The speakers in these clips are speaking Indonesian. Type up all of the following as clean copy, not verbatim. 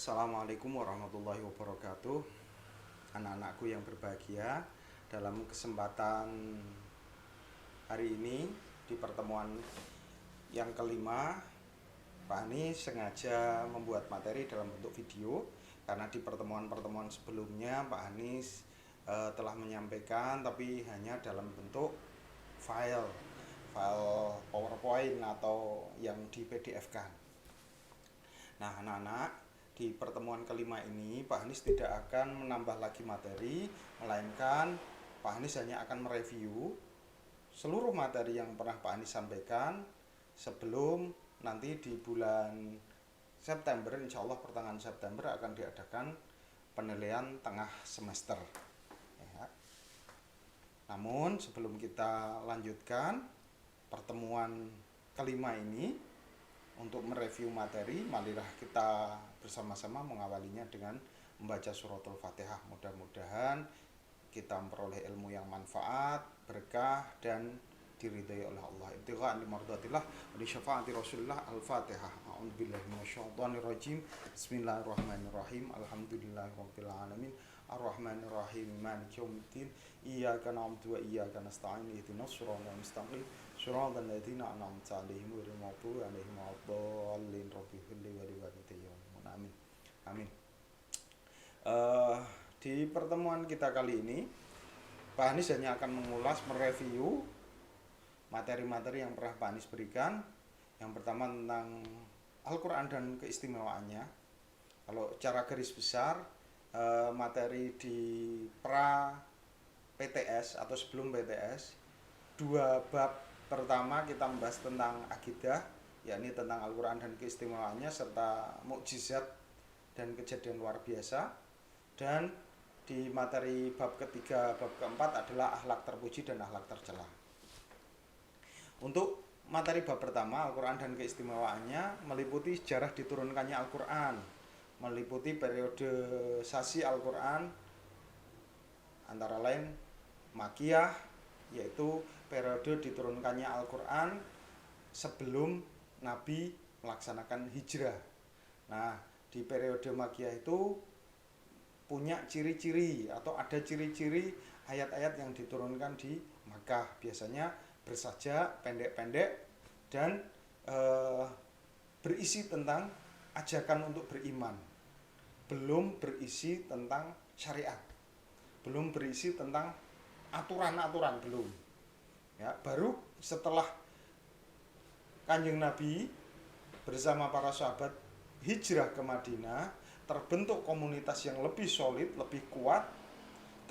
Assalamualaikum warahmatullahi wabarakatuh. Anak-anakku yang berbahagia, dalam kesempatan hari ini di pertemuan yang kelima, Pak Anies sengaja membuat materi dalam bentuk video karena di pertemuan-pertemuan sebelumnya Pak Anies telah menyampaikan tapi hanya dalam bentuk file PowerPoint atau yang di PDF-kan. Nah, anak-anak, di pertemuan kelima ini Pak Anies tidak akan menambah lagi materi, melainkan Pak Anies hanya akan mereview seluruh materi yang pernah Pak Anies sampaikan sebelum nanti di bulan September, insya Allah pertengahan September akan diadakan penilaian tengah semester ya. Namun sebelum kita lanjutkan pertemuan kelima ini, untuk mereview materi, marilah kita bersama-sama mengawalinya dengan membaca suratul Fatihah. Mudah-mudahan kita memperoleh ilmu yang manfaat, berkah, dan diridhai oleh Allah. Ibtigha'an li mardatillah wa li syafaati Rasulillah. Al-Fatihah. A'udzubillahi minasyaitonirrajim. Bismillahirrahmanirrahim. Alhamdulillahirabbil alamin. Ar-Rahmanir-Rahim. Maliki yaumiddin. Iyyaka na'budu wa iyyaka nasta'in. Ihdinas siratal mustaqim. Shiratal ladzina an'amta 'alaihim ghairil maghdubi 'alaihim waladdallin. Rabbil ighfirli wa li walidayya. Amin. Amin. Di pertemuan kita kali ini Pak Anies hanya akan mengulas, mereview materi-materi yang pernah Pak Anies berikan. Yang pertama tentang Al-Quran dan keistimewaannya. Kalau cara garis besar, materi di pra PTS atau sebelum PTS, dua bab pertama kita membahas tentang akidah, yakni tentang Al-Quran dan keistimewaannya serta mukjizat dan kejadian luar biasa. Dan di materi bab ketiga, bab keempat adalah akhlak terpuji dan akhlak tercela. Untuk materi bab pertama, Al-Quran dan keistimewaannya, meliputi sejarah diturunkannya Al-Quran, meliputi periodisasi Al-Quran, antara lain Makkiyah, yaitu periode diturunkannya Al-Quran sebelum Nabi melaksanakan hijrah. Nah, di periode Makkiyah itu punya ciri-ciri atau ada ciri-ciri ayat-ayat yang diturunkan di Makkah. Biasanya bersajak, pendek-pendek, dan berisi tentang ajakan untuk beriman. Belum berisi tentang syariat. Belum berisi tentang aturan-aturan, belum. Ya, baru setelah Kanjeng Nabi bersama para sahabat hijrah ke Madinah, terbentuk komunitas yang lebih solid, lebih kuat,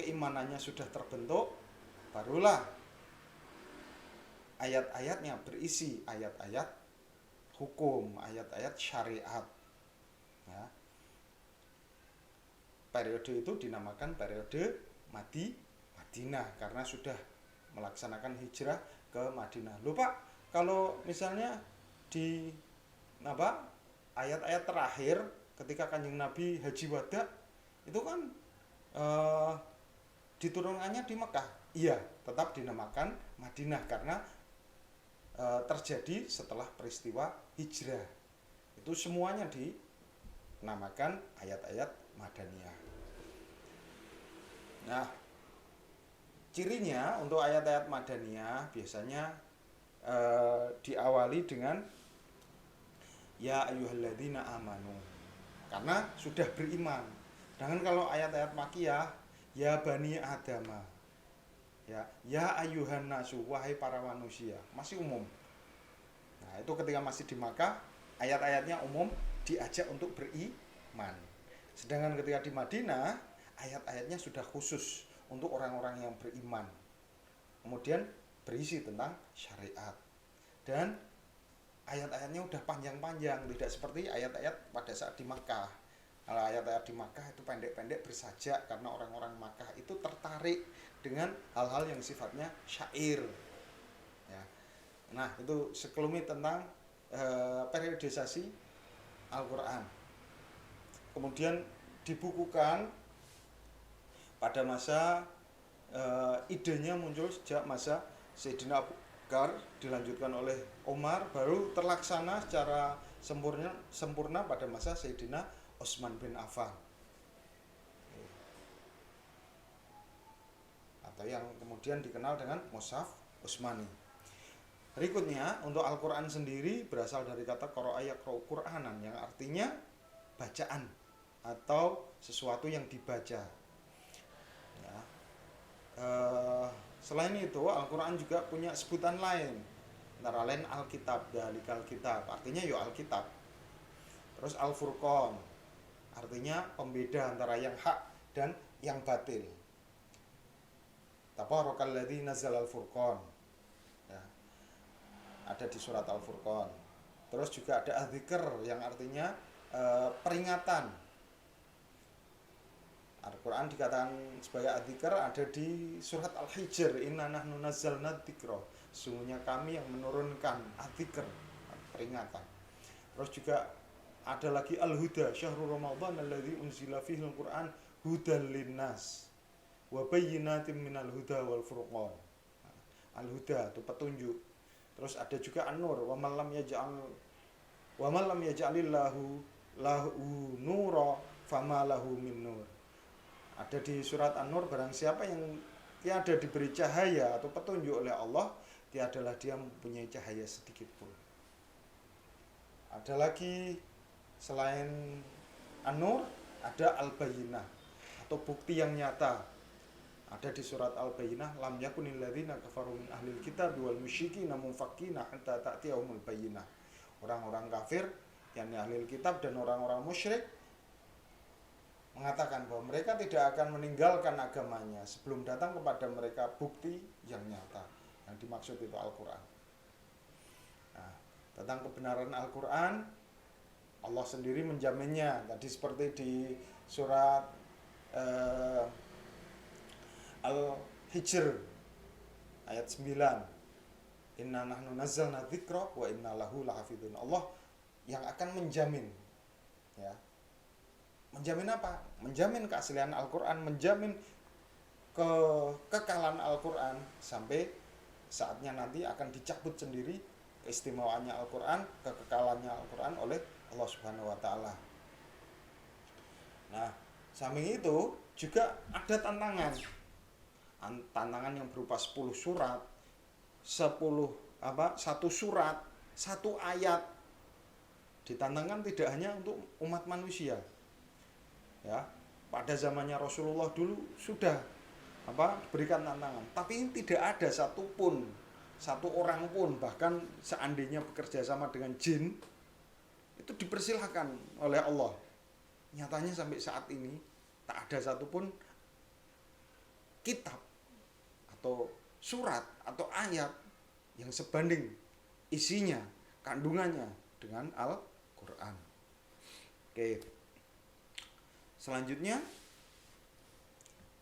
keimanannya sudah terbentuk, barulah ayat-ayatnya berisi ayat-ayat hukum, ayat-ayat syariat. Ya. Periode itu dinamakan periode Madinah karena sudah melaksanakan hijrah ke Madinah. Loh Pak, kalau misalnya di ayat-ayat terakhir ketika Kanjeng Nabi haji wada, itu kan diturunkannya di Mekah. Iya, tetap dinamakan Madinah karena terjadi setelah peristiwa hijrah. Itu semuanya dinamakan ayat-ayat Madaniyah. Nah, cirinya untuk ayat-ayat Madaniyah biasanya diawali dengan ya ayyuhalladzina amanu, karena sudah beriman. Sedangkan kalau ayat-ayat Makkiyah, ya bani adama, ya ayyuhan nasu, wahai para manusia, masih umum. Nah, itu ketika masih di Makkah, ayat-ayatnya umum, diajak untuk beriman. Sedangkan ketika di Madinah, ayat-ayatnya sudah khusus untuk orang-orang yang beriman. Kemudian berisi tentang syariat. Dan ayat-ayatnya udah panjang-panjang, tidak seperti ayat-ayat pada saat di Makkah. Kalau ayat-ayat di Makkah itu pendek-pendek bersajak karena orang-orang Makkah itu tertarik dengan hal-hal yang sifatnya syair. Ya. Nah, itu sekelumit tentang periodisasi Al-Quran. Kemudian dibukukan pada masa idenya muncul sejak masa Sayyidina Abu Bakar, dilanjutkan oleh Umar, baru terlaksana secara sempurna pada masa Sayyidina Utsman bin Affan, atau yang kemudian dikenal dengan Mushaf Utsmani. Berikutnya, untuk Al-Quran sendiri berasal dari kata qara'a yaqra'u Qur'anan, yang artinya bacaan atau sesuatu yang dibaca. Ya. Selain itu, Al-Quran juga punya sebutan lain, antara lain Alkitab, Dalikal Kitab, artinya yo Alkitab. Terus Al-Furqan, artinya pembeda antara yang hak dan yang batil. Tabarakalladzi nazzalal furqan. Ya. Ada di surat Al-Furqan. Terus juga ada adzikr yang artinya peringatan. Al-Quran dikatakan sebagai adzikr ada di surat Al-Hijr, inna nahnu nazzalna dzikra, sungguhnya kami yang menurunkan adzikr, peringatan. Terus juga ada lagi Al-Huda, syahrul Ramadan alladzi unzila fihi al-Qur'an hudal linnas wa bayyinatin minal huda wal furqan. Al-Huda itu petunjuk. Terus ada juga An-Nur, wa man lam yaj'alillahu lahu nura fama lahu min nur. Ada di surat An-Nur, barang siapa yang tiada diberi cahaya atau petunjuk oleh Allah, tiadalah dia mempunyai cahaya sedikit pun. Ada lagi selain An-Nur, ada Al-Bayyinah atau bukti yang nyata. Ada di surat Al-Bayyinah, lam yakunil ladzina kafaru min ahlil kitab wal musyrikina munfakkina hatta ta'tiyahumul bayyinah. Orang-orang kafir, yakni ahlil kitab dan orang-orang musyrik, mengatakan bahwa mereka tidak akan meninggalkan agamanya sebelum datang kepada mereka bukti yang nyata. Yang dimaksud itu Al-Quran. Nah, tentang kebenaran Al-Quran, Allah sendiri menjaminnya. Tadi seperti di surat Al-Hijr ayat 9. Inna nahnu nazzalna dzikra wa inna lahu lahafidun. Allah yang akan menjamin, ya. Menjamin apa? Menjamin keaslian Al-Quran, menjamin kekekalan Al-Quran sampai saatnya nanti akan dicabut sendiri keistimewaannya Al-Quran, kekekalannya Al-Quran oleh Allah Subhanahu wa taala. Nah, samping itu juga ada tantangan. Tantangan yang berupa 10 surat, 1 surat, 1 ayat. Ditantangkan tidak hanya untuk umat manusia. Ya, pada zamannya Rasulullah dulu sudah diberikan tantangan, tapi tidak ada satu orang pun, bahkan seandainya bekerja sama dengan jin, itu dipersilahkan oleh Allah. Nyatanya sampai saat ini tak ada satupun kitab atau surat atau ayat yang sebanding isinya, kandungannya dengan Al-Quran. Oke. Selanjutnya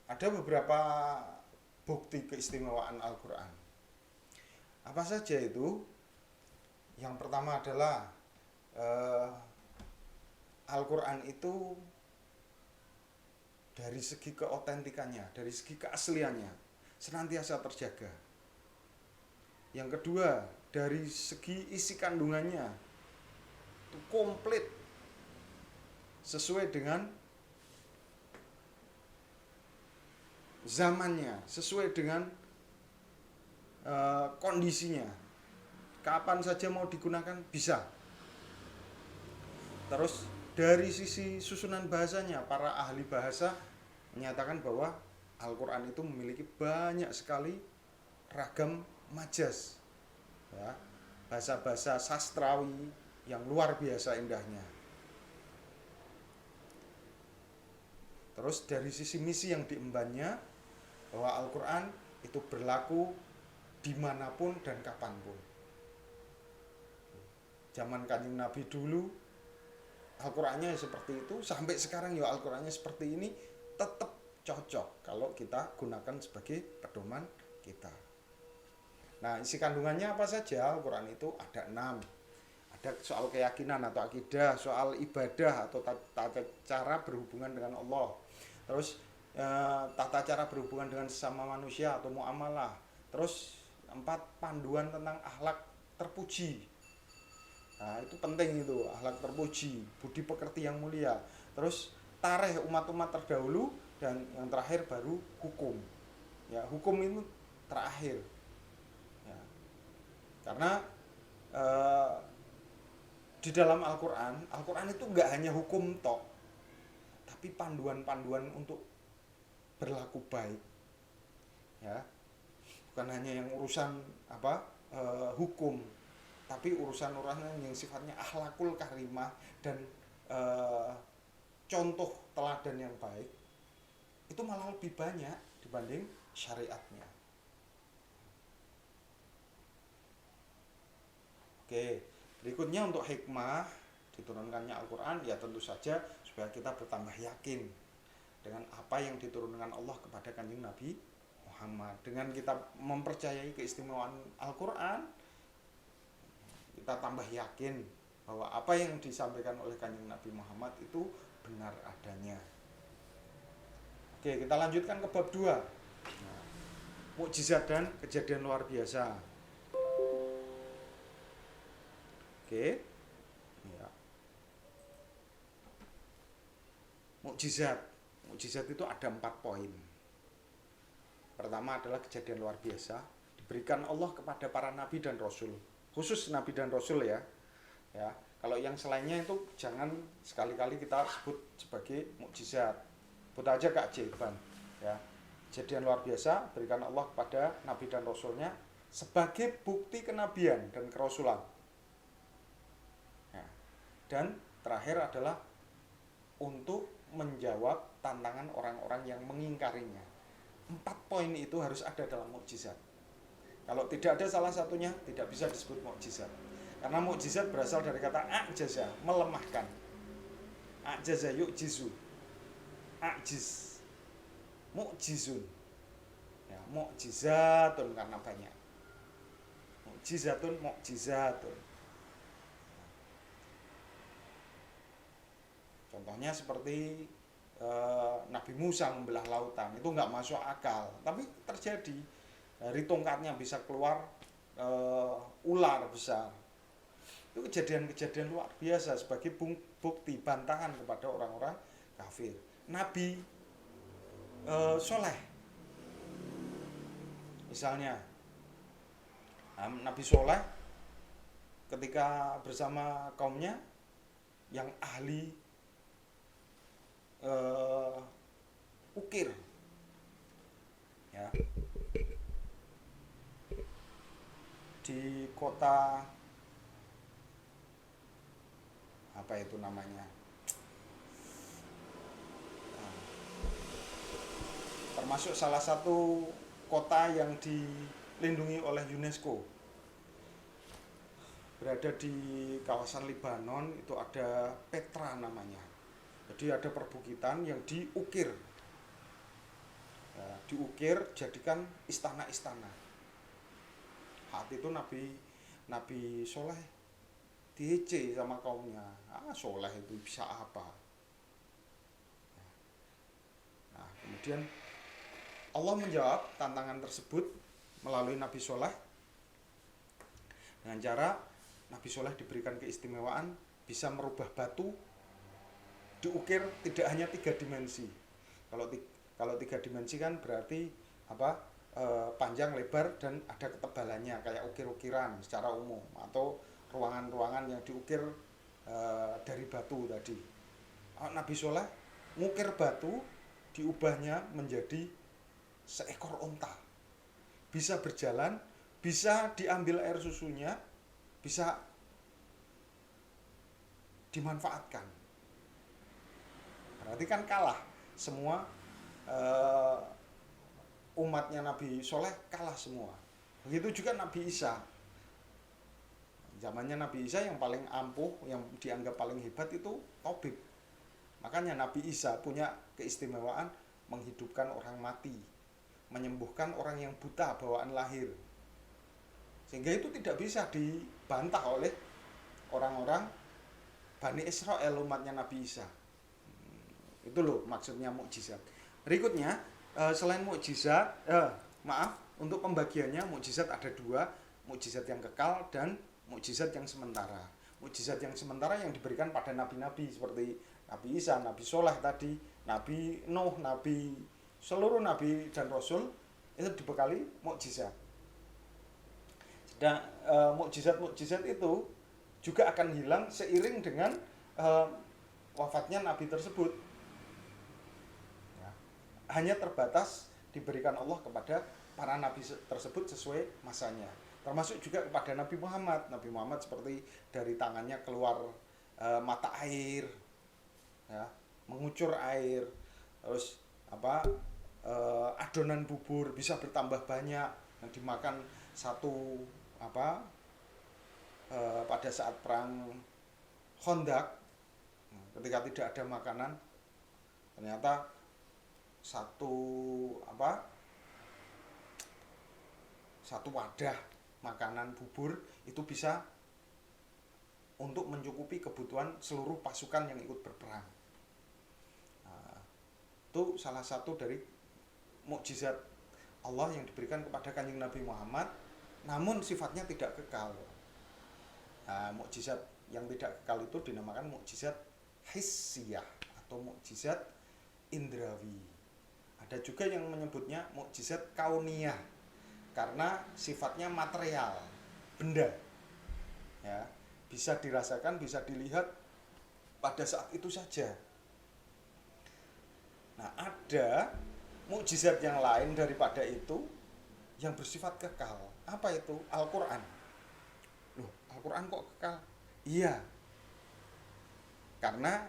ada beberapa bukti keistimewaan Al-Quran. Apa saja itu? Yang pertama adalah Al-Quran itu dari segi keotentikannya, dari segi keasliannya senantiasa terjaga. Yang kedua, dari segi isi kandungannya itu komplit sesuai dengan zamannya, sesuai dengan kondisinya. Kapan saja mau digunakan bisa. Terus dari sisi susunan bahasanya, para ahli bahasa menyatakan bahwa Al-Quran itu memiliki banyak sekali ragam majas, ya, bahasa-bahasa sastrawi yang luar biasa indahnya. Terus dari sisi misi yang diembannya, bahwa Al-Quran itu berlaku dimanapun dan kapanpun. Zaman Kanjeng Nabi dulu Al-Qurannya seperti itu, sampai sekarang ya Al-Qurannya seperti ini, tetap cocok kalau kita gunakan sebagai pedoman kita. Nah, isi kandungannya apa saja? Al-Quran itu ada 6. Ada soal keyakinan atau akidah, soal ibadah atau tata cara berhubungan dengan Allah. Terus tata cara berhubungan dengan sesama manusia atau muamalah. Terus 4 panduan tentang akhlak terpuji. Nah, itu penting itu, akhlak terpuji, budi pekerti yang mulia. terus tarikh umat-umat terdahulu, dan yang terakhir baru hukum. Ya, hukum itu terakhir. Ya. Karena eh, di dalam Al-Quran itu nggak hanya hukum tok, tapi panduan-panduan untuk berlaku baik. Ya, bukan hanya yang urusan hukum, tapi urusan-urusan yang sifatnya akhlakul karimah dan contoh teladan yang baik itu malah lebih banyak dibanding syariatnya. Oke, berikutnya untuk hikmah diturunkannya Al-Quran, ya tentu saja supaya kita bertambah yakin dengan apa yang diturunkan Allah kepada Kanjeng Nabi Muhammad. Dengan kita mempercayai keistimewaan Al-Quran, kita tambah yakin bahwa apa yang disampaikan oleh Kanjeng Nabi Muhammad itu benar adanya. Oke, kita lanjutkan ke bab 2. Nah, mukjizat dan kejadian luar biasa. Oke. Ya. Mukjizat itu ada 4 poin. Pertama adalah kejadian luar biasa diberikan Allah kepada para nabi dan rasul. Khusus nabi dan rasul ya. Ya, kalau yang selainnya itu jangan sekali-kali kita sebut sebagai mukjizat. Sebut aja keajaiban, ya. Kejadian luar biasa berikan Allah kepada nabi dan rasulnya sebagai bukti kenabian dan kerasulan. Ya. Dan terakhir adalah untuk menjawab tantangan orang-orang yang mengingkarinya. 4 poin itu harus ada dalam mukjizat. Kalau tidak ada salah satunya, tidak bisa disebut mukjizat. Karena mukjizat berasal dari kata a'jaza, melemahkan. A'jaza yu'jizu. A'jiz. Mukjizun. Ya, mukjizatun karena banyak. Mukjizatun. Contohnya seperti Nabi Musa membelah lautan, itu nggak masuk akal, tapi terjadi. Dari tongkatnya bisa keluar ular besar. Itu kejadian-kejadian luar biasa sebagai bukti bantahan kepada orang-orang kafir. Nabi Soleh, misalnya, Nabi Soleh ketika bersama kaumnya yang ahli ukir, ya, di kota apa itu namanya, termasuk salah satu kota yang dilindungi oleh UNESCO, berada di kawasan Libanon. Itu ada Petra namanya. Jadi ada perbukitan yang diukir, ya, jadikan istana-istana. Saat itu Nabi Soleh diece sama kaumnya. Soleh itu bisa apa? Nah, kemudian Allah menjawab tantangan tersebut melalui Nabi Soleh dengan cara Nabi Soleh diberikan keistimewaan bisa merubah batu diukir tidak hanya 3 dimensi. Kalau 3 dimensi kan berarti panjang, lebar, dan ada ketebalannya kayak ukir-ukiran secara umum, atau ruangan-ruangan yang diukir dari batu tadi. Nabi Soleh ngukir batu, diubahnya menjadi seekor onta, bisa berjalan, bisa diambil air susunya, bisa dimanfaatkan. Berarti kan kalah semua, umatnya Nabi Soleh kalah semua. Begitu juga Nabi Isa. Zamannya Nabi Isa yang paling ampuh, yang dianggap paling hebat itu tabib. Makanya Nabi Isa punya keistimewaan menghidupkan orang mati, menyembuhkan orang yang buta bawaan lahir. Sehingga itu tidak bisa dibantah oleh orang-orang Bani Israel, umatnya Nabi Isa. Itu loh maksudnya mukjizat. Berikutnya, selain mukjizat, untuk pembagiannya mukjizat ada 2, mukjizat yang kekal dan mukjizat yang sementara. Mukjizat yang sementara yang diberikan pada nabi-nabi seperti Nabi Isa, Nabi Soleh tadi, Nabi Nuh, seluruh Nabi dan Rasul itu dibekali mukjizat. Dan mukjizat-mukjizat itu juga akan hilang seiring dengan wafatnya Nabi tersebut. Ya. Hanya terbatas diberikan Allah kepada para Nabi tersebut sesuai masanya. Termasuk juga kepada Nabi Muhammad. Nabi Muhammad seperti dari tangannya keluar mata air, ya, mengucur air, terus adonan bubur bisa bertambah banyak yang dimakan satu pada saat perang Khandaq, ketika tidak ada makanan, ternyata satu wadah makanan bubur itu bisa untuk mencukupi kebutuhan seluruh pasukan yang ikut berperang. Itu salah satu dari mukjizat Allah yang diberikan kepada Kanjeng Nabi Muhammad, namun sifatnya tidak kekal. Mukjizat yang tidak kekal itu dinamakan mukjizat hissiyah atau mukjizat indrawi. Ada juga yang menyebutnya mukjizat kauniyah karena sifatnya material, benda, ya, bisa dirasakan, bisa dilihat pada saat itu saja. Nah, ada mukjizat yang lain daripada itu yang bersifat kekal. Apa itu? Al-Quran. Loh, Al-Quran kok kekal? Iya. Karena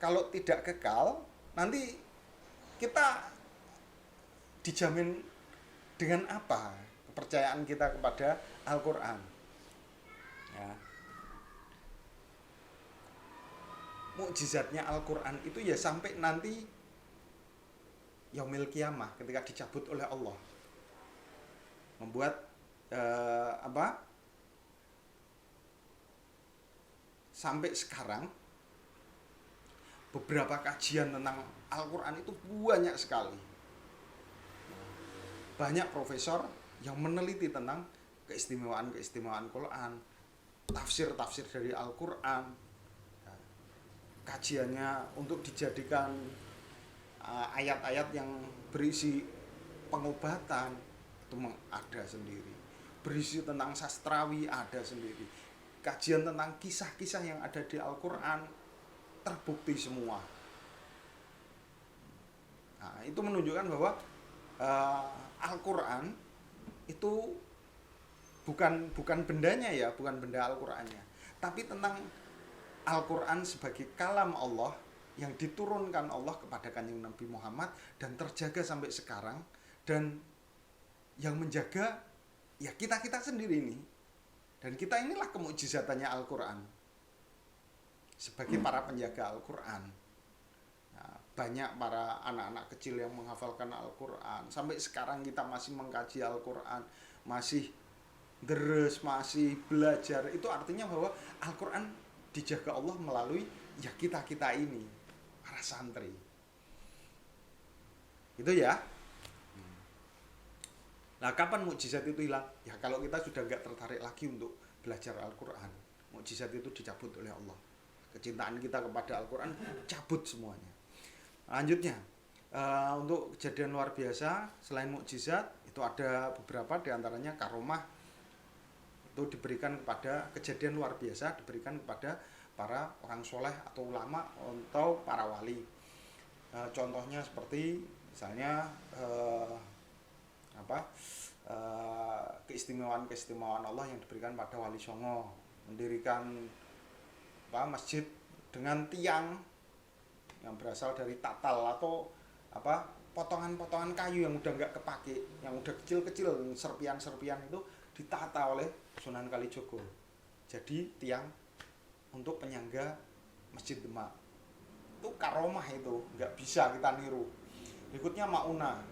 kalau tidak kekal, nanti kita dijamin dengan apa kepercayaan kita kepada Al-Quran? Ya. Mukjizatnya Al-Quran itu ya sampai nanti yaumil kiamah ketika dicabut oleh Allah, membuat sampai sekarang beberapa kajian tentang Al-Quran itu banyak sekali. Banyak profesor yang meneliti tentang keistimewaan Quran, tafsir dari Al-Quran, kajiannya untuk dijadikan ayat-ayat yang berisi pengobatan itu ada sendiri, berisi tentang sastrawi ada sendiri, kajian tentang kisah-kisah yang ada di Al-Quran terbukti semua. Nah, itu menunjukkan bahwa Al-Quran itu bukan bendanya ya, bukan benda Al-Qurannya, tapi tentang Al-Quran sebagai kalam Allah yang diturunkan Allah kepada Kanjeng Nabi Muhammad dan terjaga sampai sekarang, dan yang menjaga ya kita sendiri ini, dan kita inilah kemukjizatannya Al-Quran sebagai para penjaga Al-Quran. Nah, banyak para anak-anak kecil yang menghafalkan Al-Quran, sampai sekarang kita masih mengkaji Al-Quran, masih deres, masih belajar. Itu artinya bahwa Al-Quran dijaga Allah melalui ya kita ini, para santri. Itu ya. Nah, kapan mukjizat itu hilang? Ya kalau kita sudah nggak tertarik lagi untuk belajar Al-Quran, mukjizat itu dicabut oleh Allah. Kecintaan kita kepada Al-Quran cabut semuanya. Lanjutnya, untuk kejadian luar biasa selain mukjizat itu ada beberapa, diantaranya karomah itu diberikan kepada kejadian luar biasa, diberikan kepada para orang soleh atau ulama atau para wali. Contohnya seperti misalnya keistimewaan Allah yang diberikan pada Wali Songo, mendirikan masjid dengan tiang yang berasal dari tatal atau potongan-potongan kayu yang udah nggak kepake, yang udah kecil-kecil, serpian-serpian itu ditata oleh Sunan Kalijogo jadi tiang untuk penyangga Masjid Demak. Itu karomah, itu nggak bisa kita niru. Berikutnya Maunah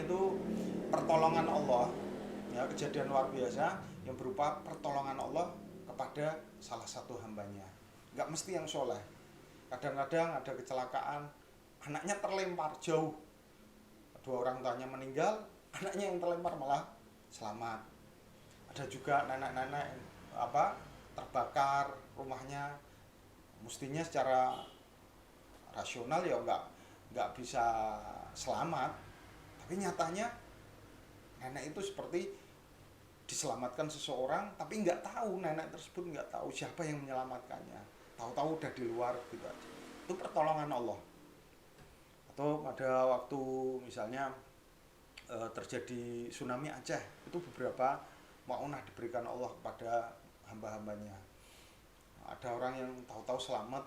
itu pertolongan Allah, ya, kejadian luar biasa yang berupa pertolongan Allah kepada salah satu hambanya. Nggak mesti yang soleh. Kadang-kadang ada kecelakaan, anaknya terlempar jauh, dua orang tuanya meninggal, anaknya yang terlempar malah selamat. Ada juga nenek-nenek terbakar rumahnya, mestinya secara rasional ya nggak bisa selamat, tapi nyatanya nenek itu seperti diselamatkan seseorang, tapi nggak tahu, nenek tersebut nggak tahu siapa yang menyelamatkannya, tahu-tahu udah di luar gitu aja. Itu pertolongan Allah. Atau pada waktu misalnya terjadi tsunami Aceh, itu beberapa maunah diberikan Allah kepada hamba-hambanya. Ada orang yang tahu-tahu selamat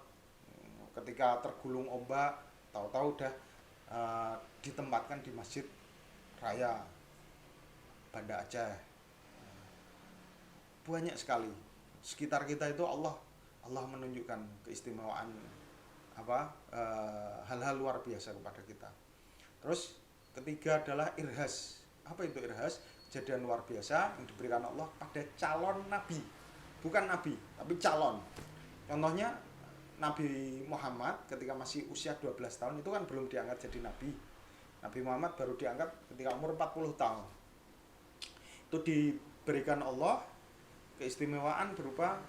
ketika tergulung ombak, tahu-tahu udah ditempatkan di Masjid Raya Banda Aceh. Banyak sekali sekitar kita itu Allah menunjukkan keistimewaan hal-hal luar biasa kepada kita. Terus ketiga adalah irhas. Apa itu irhas? Kejadian luar biasa yang diberikan Allah pada calon nabi, bukan nabi tapi calon. Contohnya Nabi Muhammad ketika masih usia 12 tahun itu kan belum diangkat jadi nabi. Nabi Muhammad baru diangkat ketika umur 40 tahun. Itu diberikan Allah keistimewaan berupa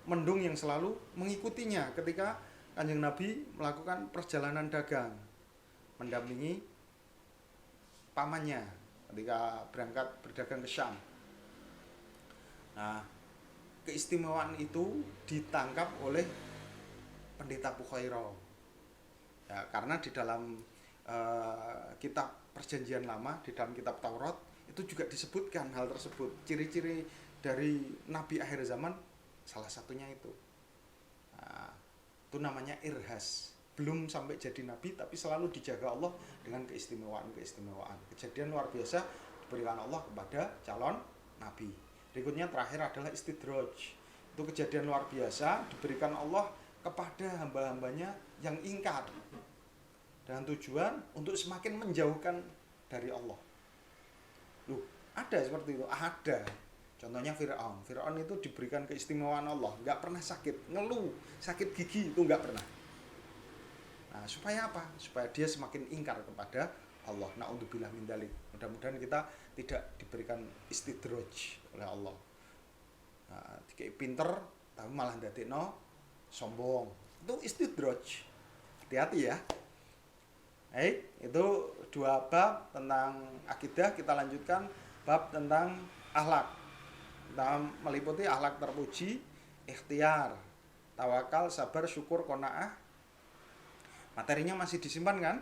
mendung yang selalu mengikutinya ketika Kanjeng Nabi melakukan perjalanan dagang, mendampingi pamannya ketika berangkat berdagang ke Syam. Nah, keistimewaan itu ditangkap oleh Pendeta Bukhairo. Ya, karena di dalam kitab Perjanjian Lama, di dalam kitab Taurat itu juga disebutkan hal tersebut. Ciri-ciri dari Nabi akhir zaman salah satunya itu. Nah, itu namanya irhas. Belum sampai jadi nabi tapi selalu dijaga Allah dengan keistimewaan-keistimewaan. Kejadian luar biasa diberikan Allah kepada calon nabi. Berikutnya terakhir adalah istidraj. Itu kejadian luar biasa diberikan Allah kepada hamba-hambanya yang ingkar dengan tujuan untuk semakin menjauhkan dari Allah. Loh, ada seperti itu? Ada. Contohnya Fir'aun. Fir'aun itu diberikan keistimewaan Allah, nggak pernah sakit, ngeluh, sakit gigi itu nggak pernah. Nah, supaya apa? Supaya dia semakin ingkar kepada Allah. Na'udzubillah min dzalik. Mudah-mudahan kita tidak diberikan istidraj oleh Allah. Nah, dikei pinter tapi malah ndadekno sombong. Itu istidraj. Hati-hati ya. Itu dua bab tentang akidah. Kita lanjutkan bab tentang akhlak. Kita meliputi akhlak terpuji, ikhtiar, tawakal, sabar, syukur, qanaah. Materinya masih disimpan kan?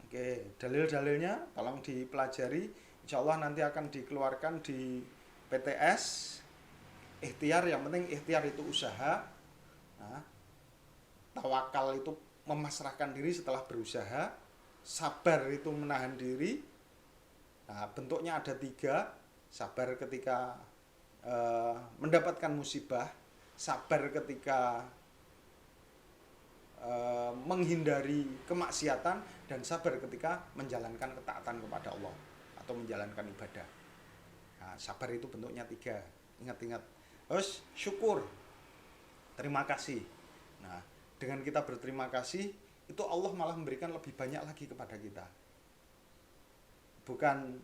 Oke, dalil-dalilnya tolong dipelajari. Insya Allah nanti akan dikeluarkan di PTS. Ikhtiar, yang penting ikhtiar itu usaha. Nah, tawakal itu memasrahkan diri setelah berusaha. Sabar itu menahan diri. Nah, bentuknya ada 3. Sabar ketika mendapatkan musibah, sabar ketika menghindari kemaksiatan, dan sabar ketika menjalankan ketaatan kepada Allah atau menjalankan ibadah. Nah, sabar itu bentuknya 3. Ingat-ingat. Terus syukur, terima kasih. Nah, dengan kita berterima kasih itu Allah malah memberikan lebih banyak lagi kepada kita. Bukan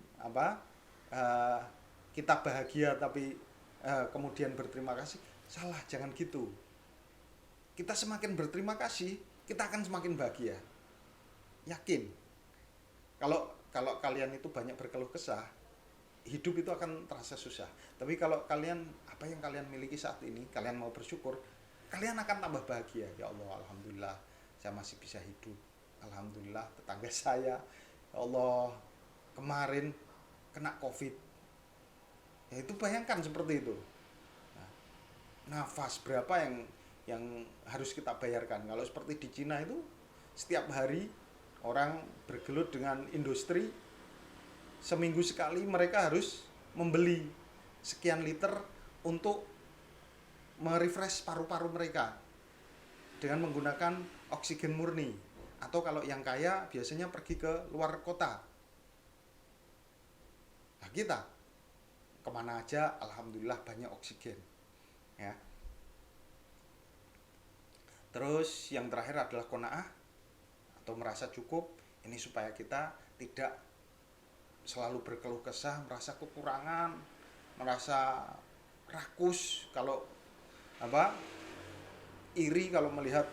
kita bahagia tapi kemudian berterima kasih. Salah, jangan gitu. Kita semakin berterima kasih, kita akan semakin bahagia. Yakin. Kalau kalian itu banyak berkeluh kesah, hidup itu akan terasa susah. Tapi kalau kalian, apa yang kalian miliki saat ini, kalian mau bersyukur, kalian akan tambah bahagia. Ya Allah, alhamdulillah saya masih bisa hidup. Alhamdulillah tetangga saya, ya Allah, kemarin kena COVID. Ya itu bayangkan seperti itu. Nah, nafas berapa yang harus kita bayarkan? Kalau seperti di Cina itu setiap hari orang bergelut dengan industri, seminggu sekali mereka harus membeli sekian liter untuk merefresh paru-paru mereka dengan menggunakan oksigen murni. Atau kalau yang kaya biasanya pergi ke luar kota. Nah, kita kemana aja alhamdulillah banyak oksigen ya. Terus yang terakhir adalah qanaah atau merasa cukup. Ini supaya kita tidak selalu berkeluh kesah, merasa kekurangan, merasa rakus kalau iri kalau melihat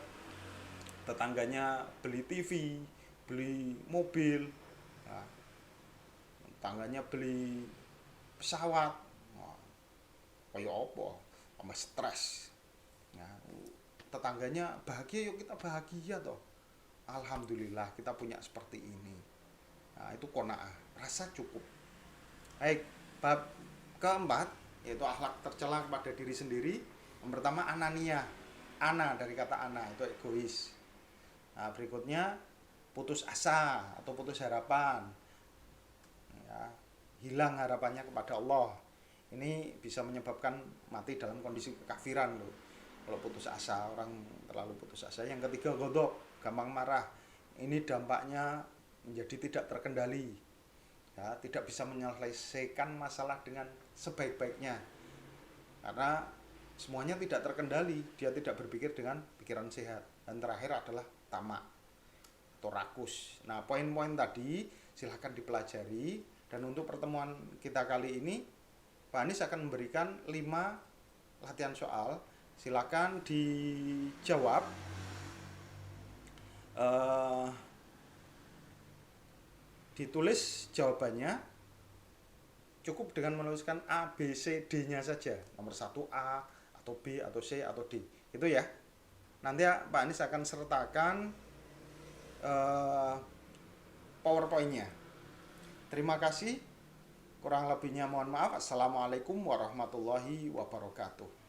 tetangganya beli TV, beli mobil, nah, tetangganya beli pesawat, wah, kayak apa? Sama stres. Nah, tetangganya bahagia, yuk kita bahagia toh. Alhamdulillah kita punya seperti ini. Nah, itu qanaah, rasa cukup. Baik, bab keempat yaitu akhlak tercela kepada diri sendiri. Yang pertama anania. Ana dari kata ana itu egois. Nah, berikutnya putus asa atau putus harapan. Ya, hilang harapannya kepada Allah. Ini bisa menyebabkan mati dalam kondisi kekafiran loh. Kalau putus asa, orang terlalu putus asa. Yang ketiga godok, gampang marah. Ini dampaknya menjadi tidak terkendali. Ya, tidak bisa menyelesaikan masalah dengan sebaik-baiknya. Karena semuanya tidak terkendali, dia tidak berpikir dengan pikiran sehat. Dan terakhir adalah tamak atau rakus. Nah, poin-poin tadi silahkan dipelajari. Dan untuk pertemuan kita kali ini, Pak Anies akan memberikan 5 latihan soal. Silakan dijawab. Ditulis jawabannya. Cukup dengan menuliskan A, B, C, D-nya saja. Nomor 1 A, atau B, atau C, atau D. Itu ya. Nanti Pak Anies akan sertakan PowerPoint-nya. Terima kasih. Kurang lebihnya mohon maaf. Assalamualaikum warahmatullahi wabarakatuh.